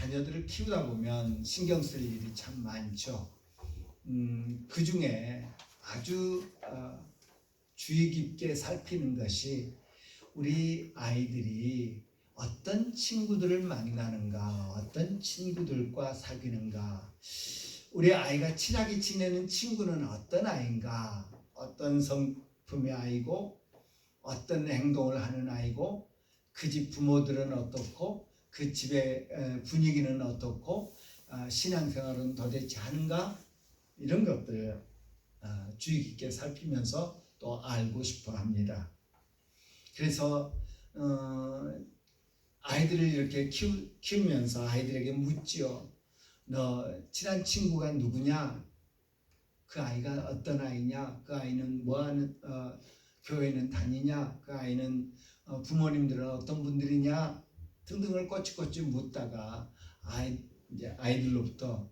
자녀들을 키우다 보면 신경 쓸 일이 참 많죠. 그 중에 아주 주의 깊게 살피는 것이 우리 아이들이 어떤 친구들을 만나는가, 어떤 친구들과 사귀는가, 우리 아이가 친하게 지내는 친구는 어떤 아이인가, 어떤 성품의 아이고 어떤 행동을 하는 아이고 그 집 부모들은 어떻고 그 집의 분위기는 어떻고 신앙생활은 도대체 하는가, 이런 것들을 주의 깊게 살피면서 또 알고 싶어 합니다. 그래서 아이들을 이렇게 키우면서 아이들에게 묻지요. 너 친한 친구가 누구냐? 그 아이가 어떤 아이냐? 그 아이는 뭐하는 교회는 다니냐? 그 아이는 부모님들은 어떤 분들이냐? 등등을 꼬치꼬치 묻다가 이제 아이들로부터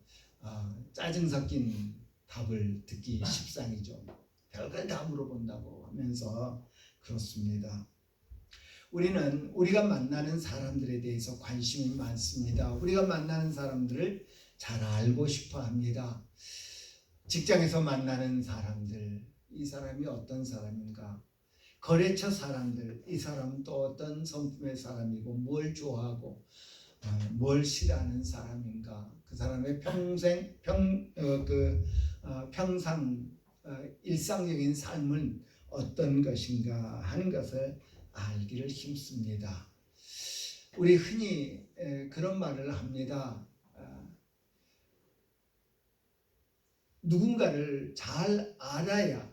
짜증 섞인 답을 듣기 십상이죠. 별걸 다 물어본다고 하면서 그렇습니다. 우리는 우리가 만나는 사람들에 대해서 관심이 많습니다. 우리가 만나는 사람들을 잘 알고 싶어 합니다. 직장에서 만나는 사람들, 이 사람이 어떤 사람인가? 거래처 사람들, 이 사람은 또 어떤 성품의 사람이고 뭘 좋아하고 뭘 싫어하는 사람인가? 그 사람의 평상 일상적인 삶은 어떤 것인가 하는 것을 알기를 힘씁니다. 우리 흔히 그런 말을 합니다. 누군가를 잘 알아야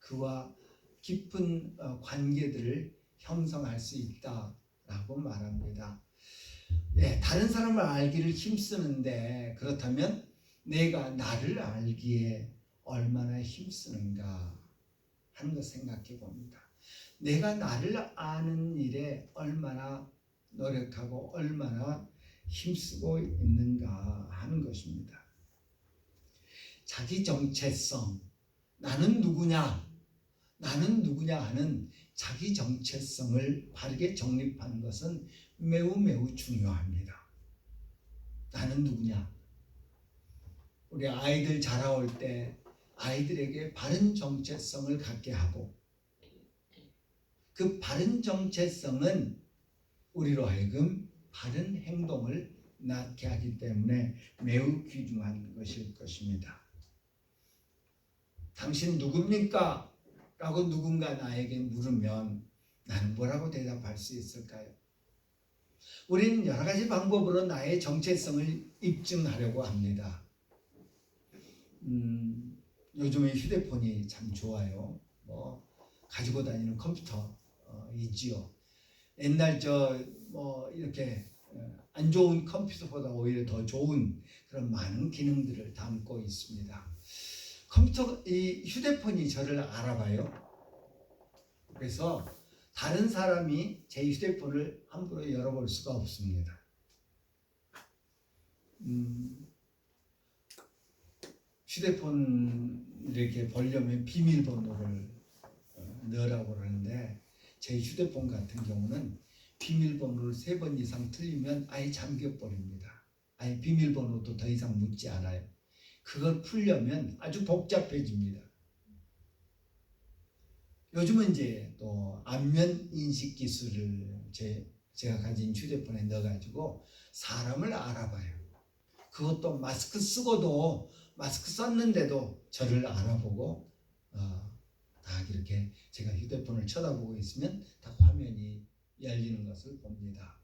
그와 깊은 관계들을 형성할 수 있다라고 말합니다. 다른 사람을 알기를 힘쓰는데 그렇다면 내가 나를 알기에 얼마나 힘쓰는가 하는 것 생각해 봅니다. 내가 나를 아는 일에 얼마나 노력하고 얼마나 힘쓰고 있는가 하는 것입니다. 자기 정체성, 나는 누구냐 하는 자기 정체성을 바르게 정립하는 것은 매우 중요합니다. 나는 누구냐? 우리 아이들 자라올 때 아이들에게 바른 정체성을 갖게 하고 그 바른 정체성은 우리로 하여금 바른 행동을 낳게 하기 때문에 매우 귀중한 것일 것입니다. 당신 누굽니까? 라고 누군가 나에게 물으면 나는 뭐라고 대답할 수 있을까요? 우리는 여러 가지 방법으로 나의 정체성을 입증하려고 합니다. 요즘에 휴대폰이 참 좋아요. 가지고 다니는 컴퓨터이지요. 옛날 이렇게 안 좋은 컴퓨터보다 오히려 더 좋은 그런 많은 기능들을 담고 있습니다. 이 휴대폰이 저를 알아봐요. 그래서 다른 사람이 제 휴대폰을 함부로 열어볼 수가 없습니다. 휴대폰 이렇게 보려면 비밀번호를 넣으라고 그러는데 제 휴대폰 같은 경우는 비밀번호를 3번 이상 틀리면 아예 잠겨버립니다. 아예 비밀번호도 더 이상 묻지 않아요. 그걸 풀려면 아주 복잡해집니다. 요즘은 이제 또 안면 인식 기술을 제가 가진 휴대폰에 넣어가지고 사람을 알아봐요. 그것도 마스크 쓰고도 마스크 썼는데도 저를 알아보고 다 이렇게 제가 휴대폰을 쳐다보고 있으면 다 화면이 열리는 것을 봅니다.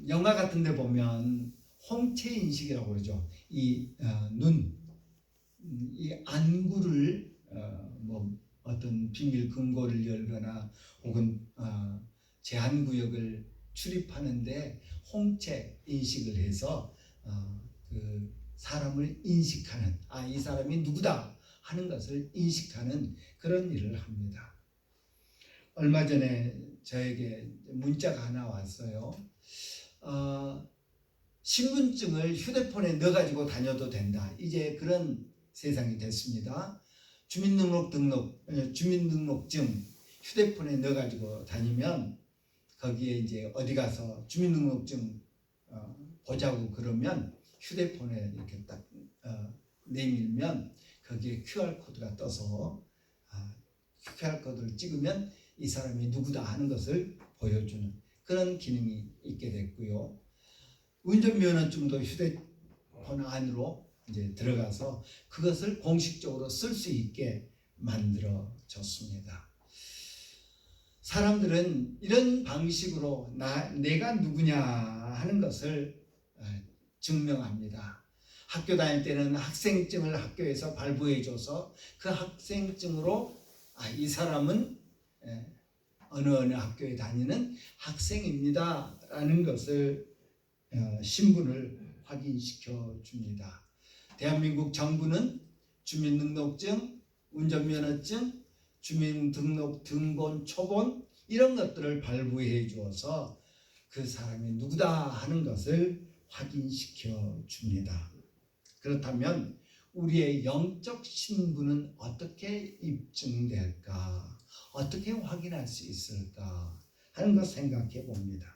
영화 같은 데 보면 홍채 인식이라고 그러죠. 이 안구를 어떤 비밀 금고를 열거나 혹은 제한구역을 출입하는데 홍채 인식을 해서 그 사람을 인식하는 이 사람이 누구다 하는 것을 인식하는 그런 일을 합니다. 얼마 전에 저에게 문자가 하나 왔어요. 신분증을 휴대폰에 넣어가지고 다녀도 된다. 이제 그런 세상이 됐습니다. 주민등록증 휴대폰에 넣어가지고 다니면 거기에 이제 어디 가서 주민등록증 보자고 그러면 휴대폰에 이렇게 딱 내밀면 거기에 QR코드가 떠서 QR코드를 찍으면 이 사람이 누구다 하는 것을 보여주는 그런 기능이 있게 됐고요. 운전면허증도 휴대폰 안으로 이제 들어가서 그것을 공식적으로 쓸 수 있게 만들어졌습니다. 사람들은 이런 방식으로 내가 누구냐 하는 것을 증명합니다. 학교 다닐 때는 학생증을 학교에서 발부해줘서 그 학생증으로 이 사람은 어느 학교에 다니는 학생입니다 라는 것을 신분을 확인시켜 줍니다. 대한민국 정부는 주민등록증, 운전면허증, 주민등록 등본, 초본 이런 것들을 발부해 주어서 그 사람이 누구다 하는 것을 확인시켜 줍니다. 그렇다면 우리의 영적 신분은 어떻게 입증될까? 어떻게 확인할 수 있을까? 하는 것 생각해 봅니다.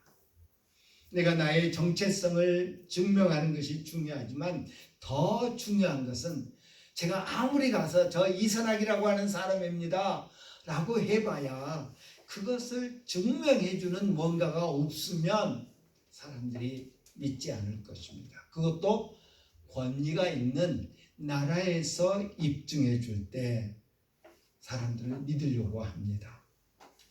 내가 나의 정체성을 증명하는 것이 중요하지만 더 중요한 것은 제가 아무리 가서 저 이선학이라고 하는 사람입니다 라고 해봐야 그것을 증명해 주는 뭔가가 없으면 사람들이 믿지 않을 것입니다. 그것도 권위가 있는 나라에서 입증해 줄 때 사람들을 믿으려고 합니다.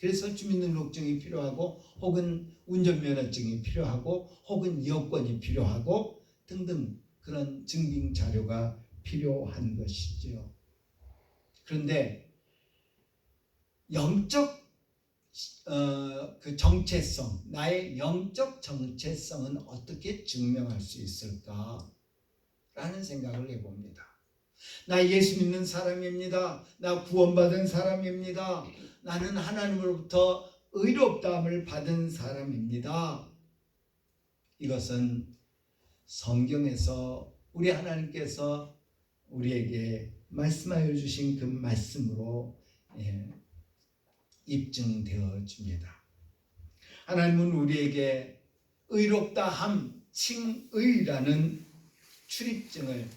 그래서 주민등록증이 필요하고 혹은 운전면허증이 필요하고 혹은 여권이 필요하고 등등 그런 증빙 자료가 필요한 것이지요. 그런데 영적 그 정체성, 나의 영적 정체성은 어떻게 증명할 수 있을까? 라는 생각을 해봅니다. 나 예수 믿는 사람입니다. 나 구원받은 사람입니다. 나는 하나님으로부터 의롭다함을 받은 사람입니다. 이것은 성경에서 우리 하나님께서 우리에게 말씀하여 주신 그 말씀으로 입증되어집니다. 하나님은 우리에게 의롭다함, 칭의라는 출입증을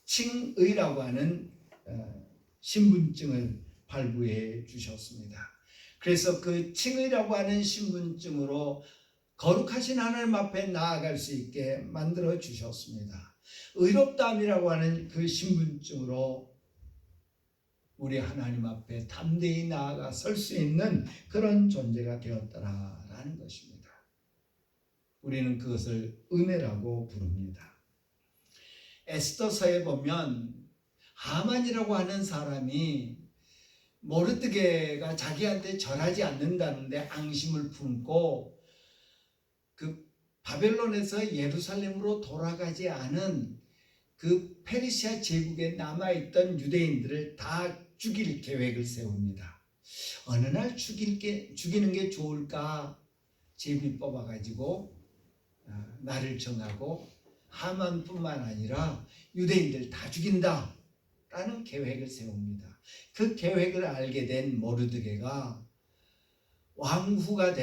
칭의라고 하는 신분증을 발부해 주셨습니다. 그래서 그 칭의라고 하는 신분증으로 거룩하신 하나님 앞에 나아갈 수 있게 만들어 주셨습니다. 의롭다함이라고 하는 그 신분증으로 우리 하나님 앞에 담대히 나아가 설 수 있는 그런 존재가 되었더라라는 것입니다. 우리는 그것을 은혜라고 부릅니다. 에스더서에 보면 하만이라고 하는 사람이 모르드게가 자기한테 절하지 않는다는데 앙심을 품고 그 바벨론에서 예루살렘으로 돌아가지 않은 그 페르시아 제국에 남아있던 유대인들을 다 죽일 계획을 세웁니다. 어느 날 죽이는 게 좋을까 제비 뽑아가지고 날을 정하고 하만뿐만 아니라 유대인들 다 죽인다 라는 계획을 세웁니다. 그 계획을 알게 된 모르드게가 왕비가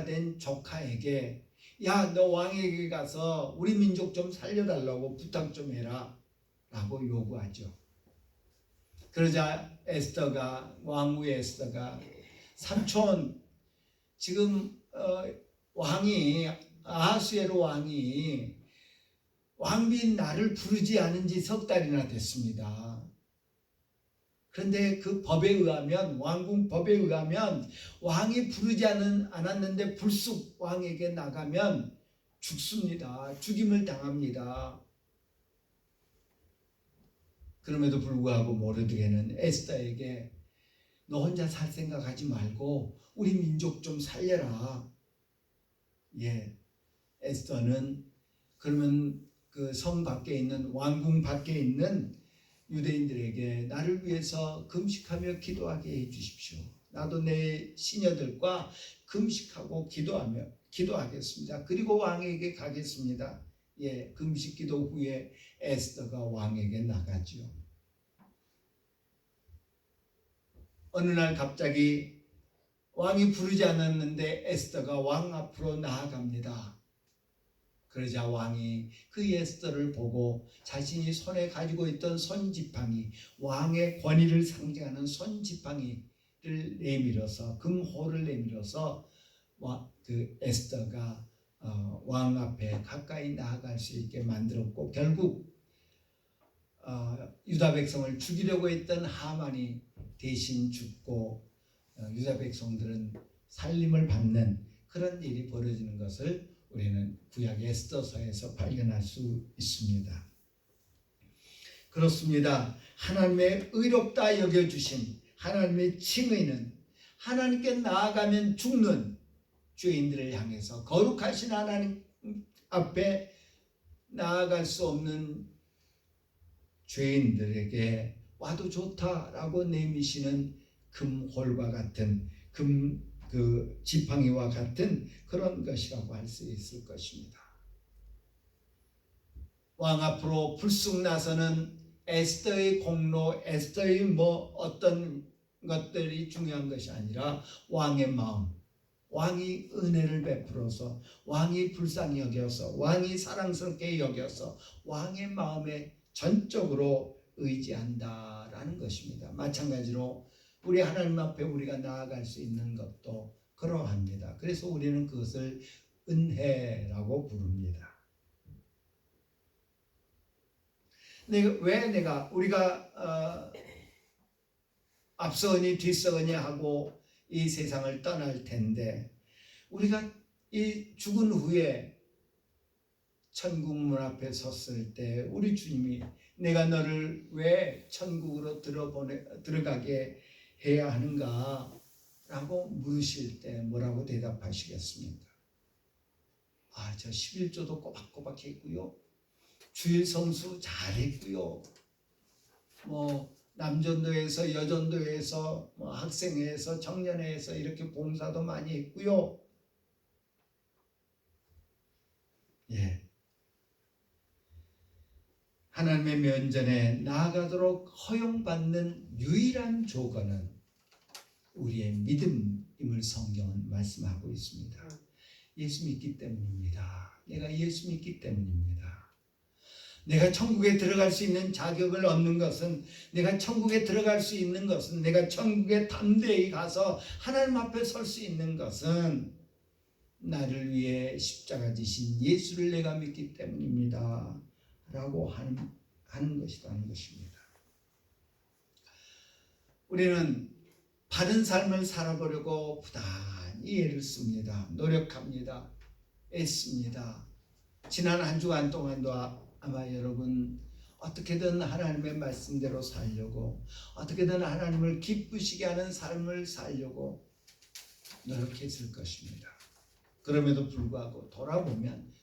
된 조카에게 야, 너 왕에게 가서 우리 민족 좀 살려달라고 부탁 좀 해라 라고 요구하죠. 그러자 왕후의 에스더가 삼촌 지금 아하수에로 왕이 왕비인 나를 부르지 않은 지 석 달이나 됐습니다. 그런데 그 법에 의하면 왕궁 법에 의하면 왕이 부르지 않았는데 불쑥 왕에게 나가면 죽습니다. 죽임을 당합니다. 그럼에도 불구하고 모르드게는 에스더에게 너 혼자 살 생각하지 말고 우리 민족 좀 살려라. 에스더는 그러면 그 성 밖에 있는 왕궁 밖에 있는 유대인들에게 나를 위해서 금식하며 기도하게 해 주십시오. 나도 내 시녀들과 금식하고 기도하겠습니다. 그리고 왕에게 가겠습니다. 금식 기도 후에 에스더가 왕에게 나가지요. 어느 날 갑자기 왕이 부르지 않았는데 에스더가 왕 앞으로 나아갑니다. 그러자 왕이 그 에스더를 보고 자신이 손에 가지고 있던 손지팡이, 왕의 권위를 상징하는 손지팡이를 내밀어서, 금호를 내밀어서 그 에스더가 왕 앞에 가까이 나아갈 수 있게 만들었고, 결국 유다 백성을 죽이려고 했던 하만이 대신 죽고 유다 백성들은 살림을 받는 그런 일이 벌어지는 것을 우리는 구약 에스더서에서 발견할 수 있습니다. 그렇습니다. 하나님의 의롭다 여겨주신 하나님의 칭의는 하나님께 나아가면 죽는 죄인들을 향해서 거룩하신 하나님 앞에 나아갈 수 없는 죄인들에게 와도 좋다라고 내미시는 금홀과 같은 그 지팡이와 같은 그런 것이라고 할 수 있을 것입니다. 왕 앞으로 불쑥 나서는 에스더의 공로, 에스더의 어떤 것들이 중요한 것이 아니라 왕의 마음, 왕이 은혜를 베풀어서, 왕이 불쌍히 여겨서, 왕이 사랑스럽게 여겨서 왕의 마음에 전적으로 의지한다라는 것입니다. 마찬가지로 우리 하나님 앞에 우리가 나아갈 수 있는 것도 그러합니다. 그래서 우리는 그것을 은혜라고 부릅니다. 우리가 앞서거니 뒤서거니 하고 이 세상을 떠날 텐데, 우리가 이 죽은 후에 천국 문 앞에 섰을 때 우리 주님이 내가 너를 왜 천국으로 들어가게 해야 하는가 라고 물으실 때 뭐라고 대답하시겠습니까? 저 11조도 꼬박꼬박 했고요, 주일 성수 잘했고요, 남전도에서 여전도에서 학생회에서 청년회에서 이렇게 봉사도 많이 했고요. 하나님의 면전에 나아가도록 허용받는 유일한 조건은 우리의 믿음임을 성경은 말씀하고 있습니다. 예수 믿기 때문입니다. 내가 예수 믿기 때문입니다. 내가 천국에 들어갈 수 있는 자격을 얻는 것은, 내가 천국에 들어갈 수 있는 것은, 내가 천국에 담대히 가서 하나님 앞에 설 수 있는 것은 나를 위해 십자가 지신 예수를 내가 믿기 때문입니다 라고 하는 것이라는 것입니다. 우리는 바른 삶을 살아보려고 부단히 애를 씁니다. 노력합니다. 애씁니다. 지난 한 주간 동안도 아마 여러분 어떻게든 하나님의 말씀대로 살려고, 어떻게든 하나님을 기쁘시게 하는 삶을 살려고 노력했을 것입니다. 그럼에도 불구하고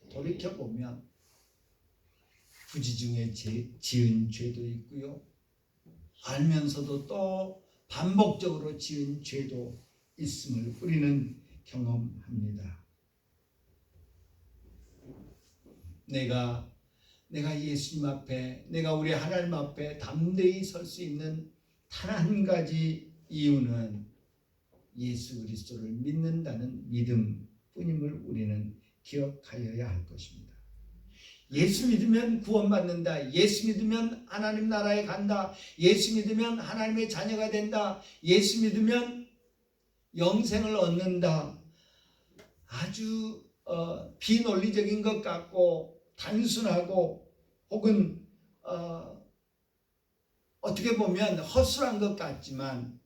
돌이켜보면 부지 중에 지은 죄도 있고요, 알면서도 또 반복적으로 지은 죄도 있음을 우리는 경험합니다. 내가 예수님 앞에, 내가 우리 하나님 앞에 담대히 설 수 있는 단 한 가지 이유는 예수 그리스도를 믿는다는 믿음 뿐임을 우리는 기억하여야 할 것입니다. 예수 믿으면 구원받는다, 예수 믿으면 하나님 나라에 간다, 예수 믿으면 하나님의 자녀가 된다, 예수 믿으면 영생을 얻는다, 아주 비논리적인 것 같고 단순하고 혹은 어떻게 보면 허술한 것 같지만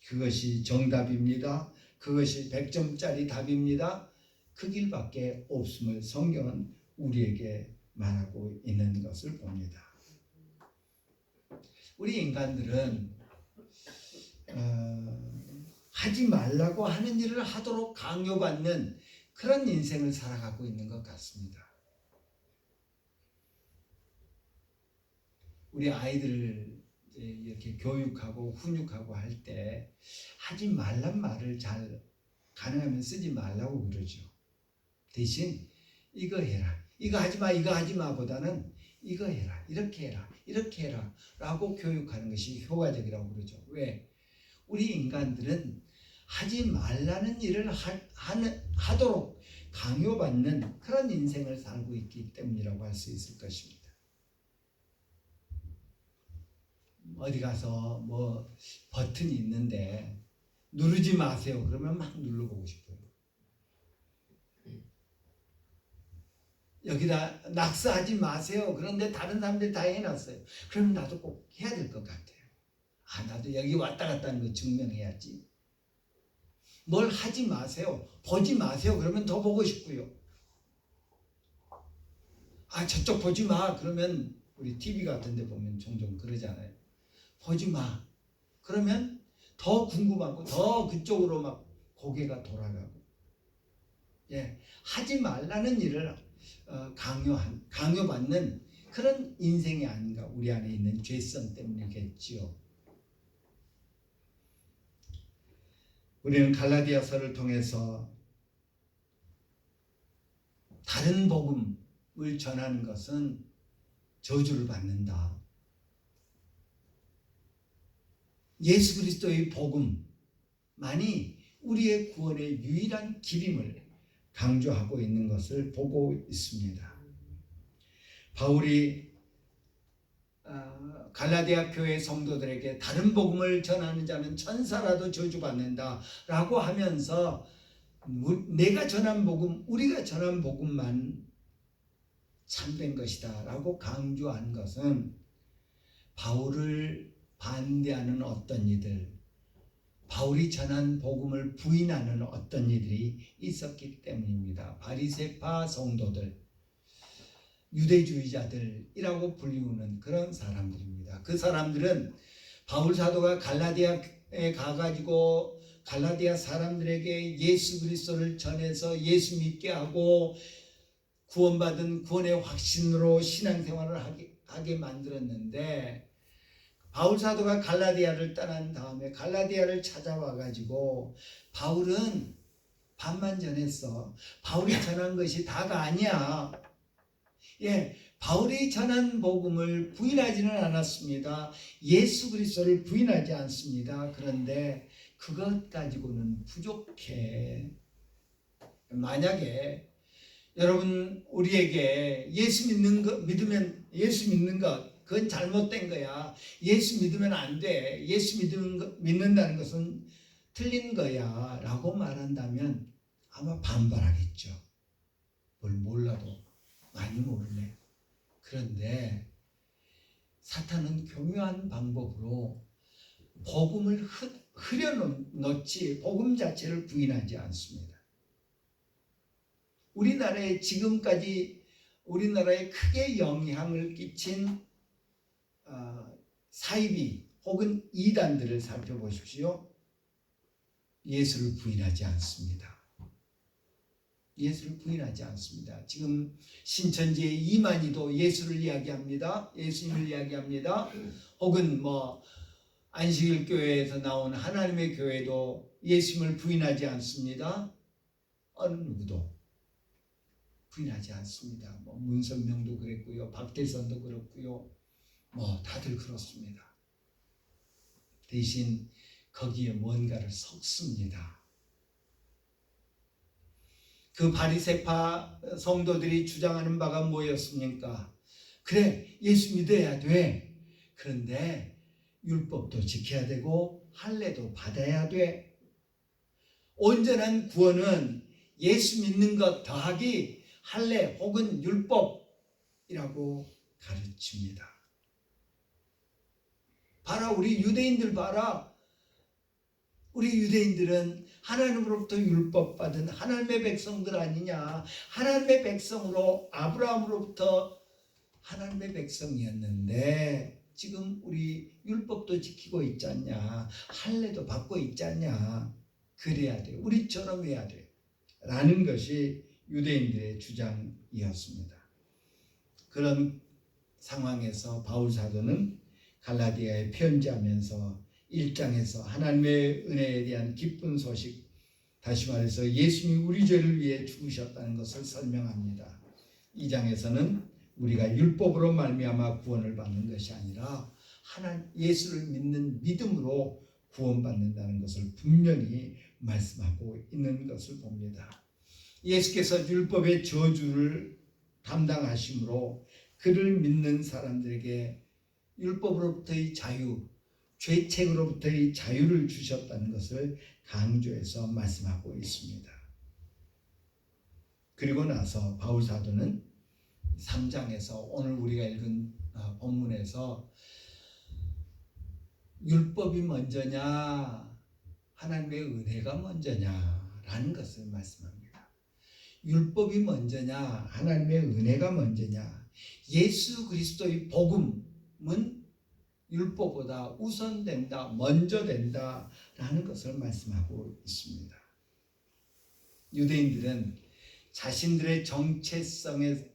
그것이 정답입니다. 그것이 100점짜리 답입니다. 그 길밖에 없음을 성경은 우리에게 말하고 있는 것을 봅니다. 우리 인간들은 하지 말라고 하는 일을 하도록 강요받는 그런 인생을 살아가고 있는 것 같습니다. 우리 아이들을 이렇게 교육하고 훈육하고 할 때 하지 말란 말을 잘 가능하면 쓰지 말라고 그러죠. 대신 이거 해라, 이거 하지마, 이거 하지마 보다는 이거 해라, 이렇게 해라, 이렇게 해라 라고 교육하는 것이 효과적이라고 그러죠. 왜? 우리 인간들은 하지 말라는 일을 하도록 강요받는 그런 인생을 살고 있기 때문이라고 할 수 있을 것입니다. 어디 가서 뭐 버튼이 있는데 누르지 마세요. 그러면 막 눌러보고 싶어요. 여기다 낙서하지 마세요. 그런데 다른 사람들이 다 해놨어요. 그럼 나도 꼭 해야 될 것 같아요. 나도 여기 왔다 갔다 하는 거 증명해야지. 뭘 하지 마세요. 보지 마세요. 그러면 더 보고 싶고요. 저쪽 보지 마. 그러면 우리 TV 같은 데 보면 종종 그러잖아요. 보지 마. 그러면 더 궁금하고 더 그쪽으로 막 고개가 돌아가고. 하지 말라는 일을 강요받는 그런 인생이 아닌가. 우리 안에 있는 죄성 때문이겠지요. 우리는 갈라디아서를 통해서 다른 복음을 전하는 것은 저주를 받는다. 예수 그리스도의 복음만이 우리의 구원의 유일한 길임을 강조하고 있는 것을 보고 있습니다. 바울이 갈라디아 교회 성도들에게 다른 복음을 전하는 자는 천사라도 저주받는다 라고 하면서 내가 전한 복음, 우리가 전한 복음만 참된 것이다 라고 강조한 것은 바울을 반대하는 어떤 이들, 바울이 전한 복음을 부인하는 어떤 이들이 있었기 때문입니다. 바리새파 성도들, 유대주의자들이라고 불리우는 그런 사람들입니다. 그 사람들은 바울 사도가 갈라디아에 가가지고 갈라디아 사람들에게 예수 그리스도를 전해서 예수 믿게 하고 구원받은 구원의 확신으로 신앙생활을 하게 만들었는데, 바울 사도가 갈라디아를 떠난 다음에 갈라디아를 찾아와 가지고 바울은 반만 전했어. 바울이 전한 것이 다가 아니야. 바울이 전한 복음을 부인하지는 않았습니다. 예수 그리스도를 부인하지 않습니다. 그런데 그것 가지고는 부족해. 만약에 여러분 우리에게 예수 믿는 것 믿으면 예수 믿는 것 그건 잘못된 거야. 예수 믿으면 안 돼. 예수 믿는다는 것은 틀린 거야 라고 말한다면 아마 반발하겠죠. 뭘 몰라도 많이 모르네. 그런데 사탄은 교묘한 방법으로 복음을 흐려놓지 복음 자체를 부인하지 않습니다. 우리나라에 지금까지 우리나라에 크게 영향을 끼친 사이비 혹은 이단들을 살펴보십시오. 예수를 부인하지 않습니다. 예수를 부인하지 않습니다. 지금 신천지의 이만희도 예수를 이야기합니다. 예수님을 이야기합니다. 혹은 안식일 교회에서 나온 하나님의 교회도 예수님을 부인하지 않습니다. 어느 누구도 부인하지 않습니다. 문선명도 그랬고요. 박대선도 그렇고요. 다들 그렇습니다. 대신 거기에 뭔가를 섞습니다. 그 바리새파 성도들이 주장하는 바가 뭐였습니까? 그래, 예수 믿어야 돼. 그런데 율법도 지켜야 되고 할례도 받아야 돼. 온전한 구원은 예수 믿는 것 더하기 할례 혹은 율법이라고 가르칩니다. 봐라, 우리 유대인들 봐라. 우리 유대인들은 하나님으로부터 율법 받은 하나님의 백성들 아니냐. 하나님의 백성으로 아브라함으로부터 하나님의 백성이었는데 지금 우리 율법도 지키고 있지 않냐. 할례도 받고 있지 않냐. 그래야 돼. 우리처럼 해야 돼. 라는 것이 유대인들의 주장이었습니다. 그런 상황에서 바울 사도는 갈라디아에 편지하면서 1장에서 하나님의 은혜에 대한 기쁜 소식, 다시 말해서 예수님이 우리 죄를 위해 죽으셨다는 것을 설명합니다. 2장에서는 우리가 율법으로 말미암아 구원을 받는 것이 아니라 예수를 믿는 믿음으로 구원받는다는 것을 분명히 말씀하고 있는 것을 봅니다. 예수께서 율법의 저주를 담당하심으로 그를 믿는 사람들에게 율법으로부터의 자유, 죄책으로부터의 자유를 주셨다는 것을 강조해서 말씀하고 있습니다. 그리고 나서 바울 사도는 3장에서 오늘 우리가 읽은 본문에서 율법이 먼저냐 하나님의 은혜가 먼저냐라는 것을 말씀합니다. 율법이 먼저냐 하나님의 은혜가 먼저냐. 예수 그리스도의 복음은 율법보다 우선된다, 먼저 된다라는 것을 말씀하고 있습니다. 유대인들은 자신들의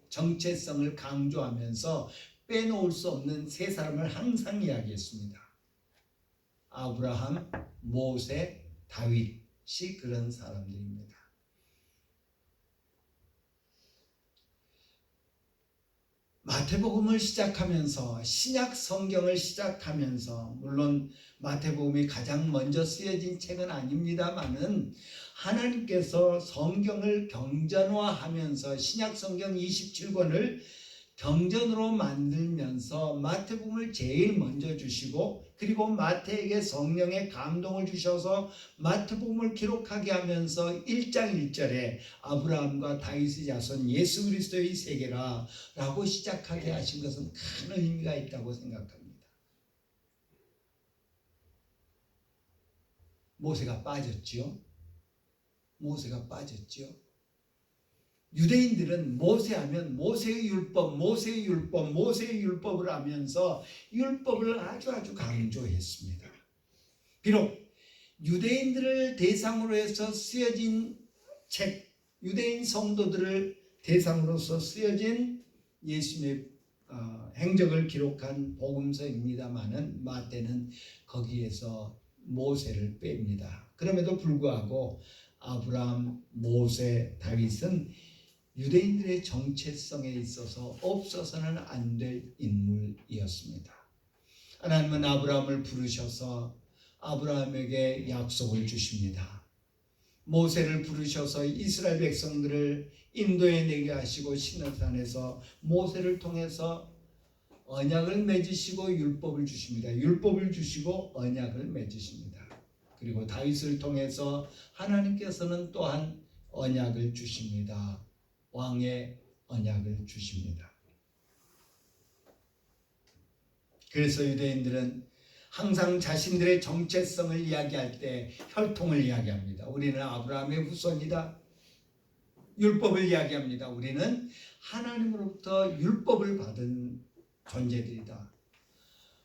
정체성을 강조하면서 빼놓을 수 없는 세 사람을 항상 이야기했습니다. 아브라함, 모세, 다윗이 그런 사람들입니다. 마태복음을 시작하면서 신약 성경을 시작하면서 물론 마태복음이 가장 먼저 쓰여진 책은 아닙니다만은 하나님께서 성경을 경전화하면서 신약 성경 27권을 경전으로 만들면서 마태복음을 제일 먼저 주시고 그리고 마태에게 성령의 감동을 주셔서 마태복음을 기록하게 하면서 1장 1절에 아브라함과 다윗의 자손 예수 그리스도의 세계라 라고 시작하게 하신 것은 큰 의미가 있다고 생각합니다. 모세가 빠졌지요. 유대인들은 모세하면 모세의 율법을 하면서 율법을 아주 강조했습니다. 비록 유대인들을 대상으로 해서 쓰여진 책, 유대인 성도들을 대상으로서 쓰여진 예수님의 행적을 기록한 복음서입니다마는 마태는 거기에서 모세를 뺍니다. 그럼에도 불구하고 아브라함, 모세, 다윗은 유대인들의 정체성에 있어서 없어서는 안 될 인물이었습니다. 하나님은 아브라함을 부르셔서 아브라함에게 약속을 주십니다. 모세를 부르셔서 이스라엘 백성들을 인도해 내게 하시고 시내산에서 모세를 통해서 언약을 맺으시고 율법을 주십니다. 율법을 주시고 언약을 맺으십니다. 그리고 다윗을 통해서 하나님께서는 또한 언약을 주십니다. 왕의 언약을 주십니다. 그래서 유대인들은 항상 자신들의 정체성을 이야기할 때 혈통을 이야기합니다. 우리는 아브라함의 후손이다. 율법을 이야기합니다. 우리는 하나님으로부터 율법을 받은 존재들이다.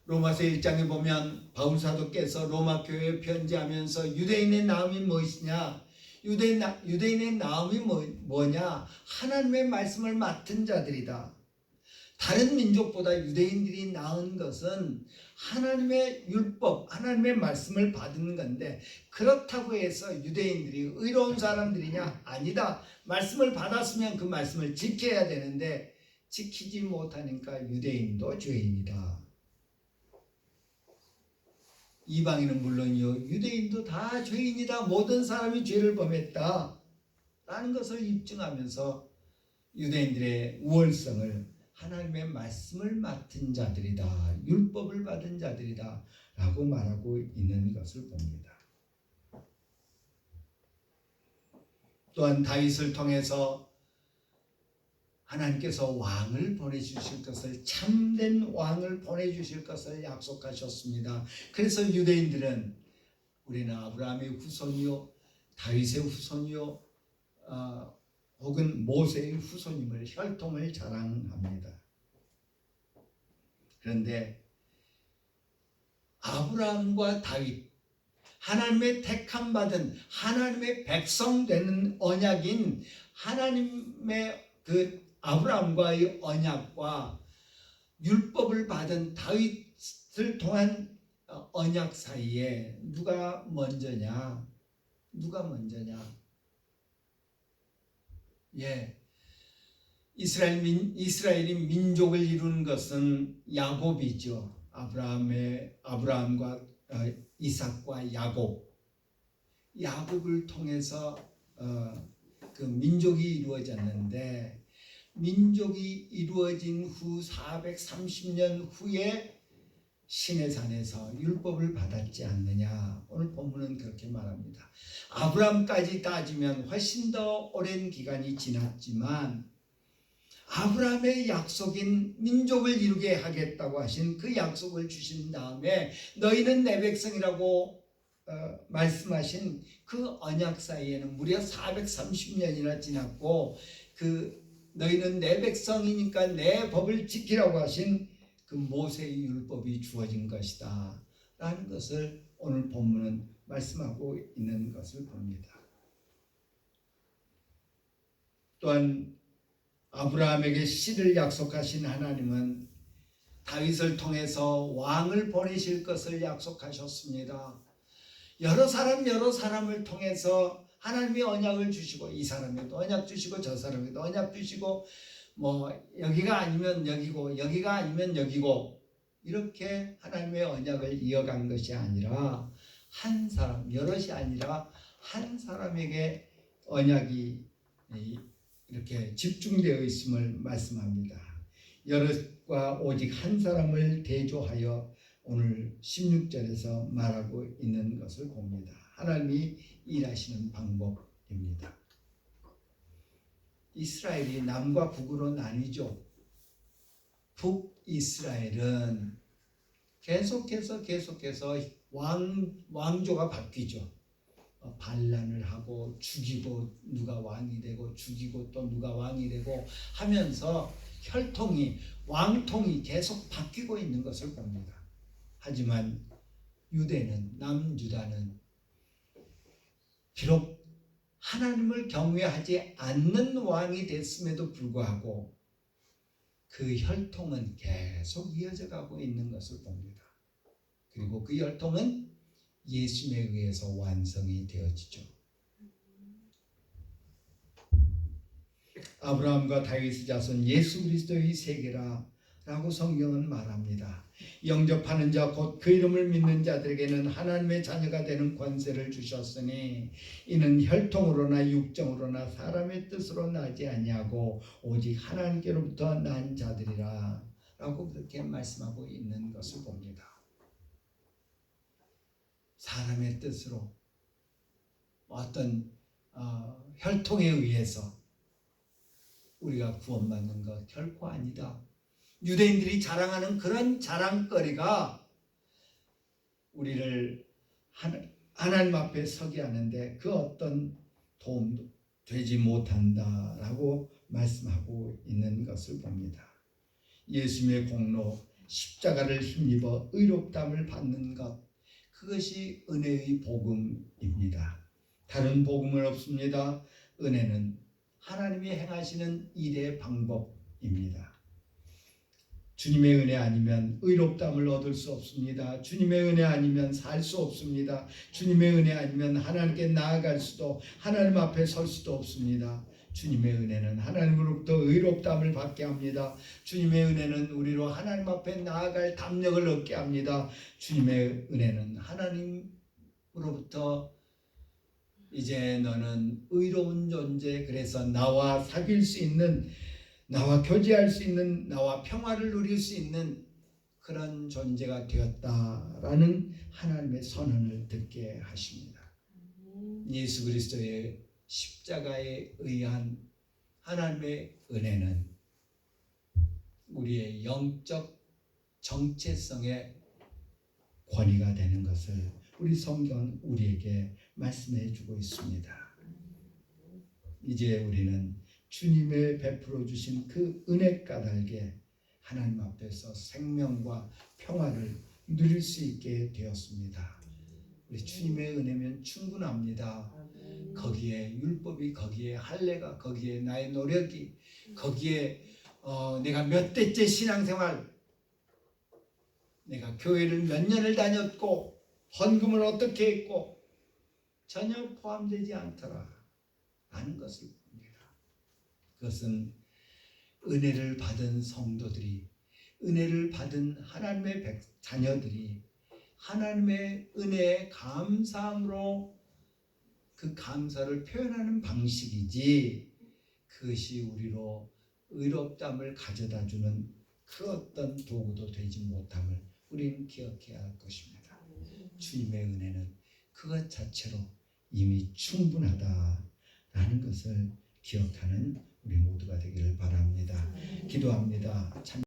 로마서 1장에 보면 바울 사도께서 로마 교회에 편지하면서 유대인의 나음이 무엇이냐? 유대인의 나음이 뭐냐? 하나님의 말씀을 맡은 자들이다. 다른 민족보다 유대인들이 나은 것은 하나님의 율법, 하나님의 말씀을 받은 건데 그렇다고 해서 유대인들이 의로운 사람들이냐? 아니다. 말씀을 받았으면 그 말씀을 지켜야 되는데 지키지 못하니까 유대인도 죄인이다. 이방인은 물론이요 유대인도 다 죄인이다. 모든 사람이 죄를 범했다 라는 것을 입증하면서 유대인들의 우월성을 하나님의 말씀을 맡은 자들이다. 율법을 받은 자들이다 라고 말하고 있는 것을 봅니다. 또한 다윗을 통해서 하나님께서 왕을 보내주실 것을, 참된 왕을 보내주실 것을 약속하셨습니다. 그래서 유대인들은 우리는 아브라함의 후손이요 다윗의 후손이요 혹은 모세의 후손임을 혈통을 자랑합니다. 그런데 아브라함과 다윗, 하나님의 택함 받은 하나님의 백성 되는 언약인 하나님의 그 아브라함과의 언약과 율법을 받은 다윗을 통한 언약 사이에 누가 먼저냐? 이스라엘이 민족을 이룬 것은 야곱이죠. 아브라함과 이삭과 야곱. 야곱을 통해서 그 민족이 이루어졌는데, 민족이 이루어진 후 430년 후에 시내산에서 율법을 받았지 않느냐. 오늘 본문은 그렇게 말합니다. 아브라함까지 따지면 훨씬 더 오랜 기간이 지났지만 아브라함의 약속인 민족을 이루게 하겠다고 하신 그 약속을 주신 다음에 너희는 내 백성이라고 말씀하신 그 언약 사이에는 무려 430년이나 지났고, 그 너희는 내 백성이니까 내 법을 지키라고 하신 그 모세의 율법이 주어진 것이다 라는 것을 오늘 본문은 말씀하고 있는 것을 봅니다. 또한 아브라함에게 씨를 약속하신 하나님은 다윗을 통해서 왕을 보내실 것을 약속하셨습니다. 여러 사람을 통해서 하나님이 언약을 주시고, 이 사람에도 언약 주시고 저 사람에도 언약 주시고, 뭐 여기가 아니면 여기고 여기가 아니면 여기고, 이렇게 하나님의 언약을 이어간 것이 아니라 한 사람, 여럿이 아니라 한 사람에게 언약이 이렇게 집중되어 있음을 말씀합니다. 여럿과 오직 한 사람을 대조하여 오늘 16절에서 말하고 있는 것을 봅니다. 하나님이 일하시는 방법입니다. 이스라엘이 남과 북으로 나뉘죠. 북이스라엘은 계속해서 왕조가 바뀌죠. 반란을 하고 죽이고 누가 왕이 되고 죽이고 또 누가 왕이 되고 하면서 혈통이, 왕통이 계속 바뀌고 있는 것을 봅니다. 하지만 유대는, 남유다는 비록 하나님을 경외하지 않는 왕이 됐음에도 불구하고 그 혈통은 계속 이어져 가고 있는 것을 봅니다. 그리고 그 혈통은 예수님에 의해서 완성이 되어지죠. 아브라함과 다윗의 자손 예수 그리스도의 세계라 라고 성경은 말합니다. 영접하는 자 곧 그 이름을 믿는 자들에게는 하나님의 자녀가 되는 권세를 주셨으니 이는 혈통으로나 육정으로나 사람의 뜻으로 나지 아니하고 오직 하나님께로부터 난 자들이라 라고 그렇게 말씀하고 있는 것을 봅니다. 사람의 뜻으로, 어떤 혈통에 의해서 우리가 구원받는 것 결코 아니다. 유대인들이 자랑하는 그런 자랑거리가 우리를 하나님 앞에 서게 하는데 그 어떤 도움도 되지 못한다라고 말씀하고 있는 것을 봅니다. 예수님의 공로, 십자가를 힘입어 의롭다함을 받는 것, 그것이 은혜의 복음입니다. 다른 복음은 없습니다. 은혜는 하나님이 행하시는 일의 방법입니다. 주님의 은혜 아니면 의롭다함을 얻을 수 없습니다. 주님의 은혜 아니면 살 수 없습니다. 주님의 은혜 아니면 하나님께 나아갈 수도, 하나님 앞에 설 수도 없습니다. 주님의 은혜는 하나님으로부터 의롭다함을 받게 합니다. 주님의 은혜는 우리로 하나님 앞에 나아갈 담력을 얻게 합니다. 주님의 은혜는 하나님으로부터 이제 너는 의로운 존재, 그래서 나와 사귈 수 있는, 나와 교제할 수 있는, 나와 평화를 누릴 수 있는 그런 존재가 되었다라는 하나님의 선언을 듣게 하십니다. 예수 그리스도의 십자가에 의한 하나님의 은혜는 우리의 영적 정체성의 권위가 되는 것을 우리 성경은 우리에게 말씀해 주고 있습니다. 이제 우리는 주님의 베풀어 주신 그 은혜 까닭에 하나님 앞에서 생명과 평화를 누릴 수 있게 되었습니다. 우리 주님의 은혜면 충분합니다. 거기에 율법이, 거기에 할례가, 거기에 나의 노력이, 거기에 내가 몇 대째 신앙생활, 내가 교회를 몇 년을 다녔고 헌금을 어떻게 했고 전혀 포함되지 않더라 라는 것을 봅니다. 그것은 은혜를 받은 성도들이, 은혜를 받은 하나님의 자녀들이 하나님의 은혜에 감사함으로 그 감사를 표현하는 방식이지 그것이 우리로 의롭다함을 가져다주는 그 어떤 도구도 되지 못함을 우리는 기억해야 할 것입니다. 주님의 은혜는 그것 자체로 이미 충분하다라는 것을 기억하는 우리 모두가 되기를 바랍니다. 기도합니다.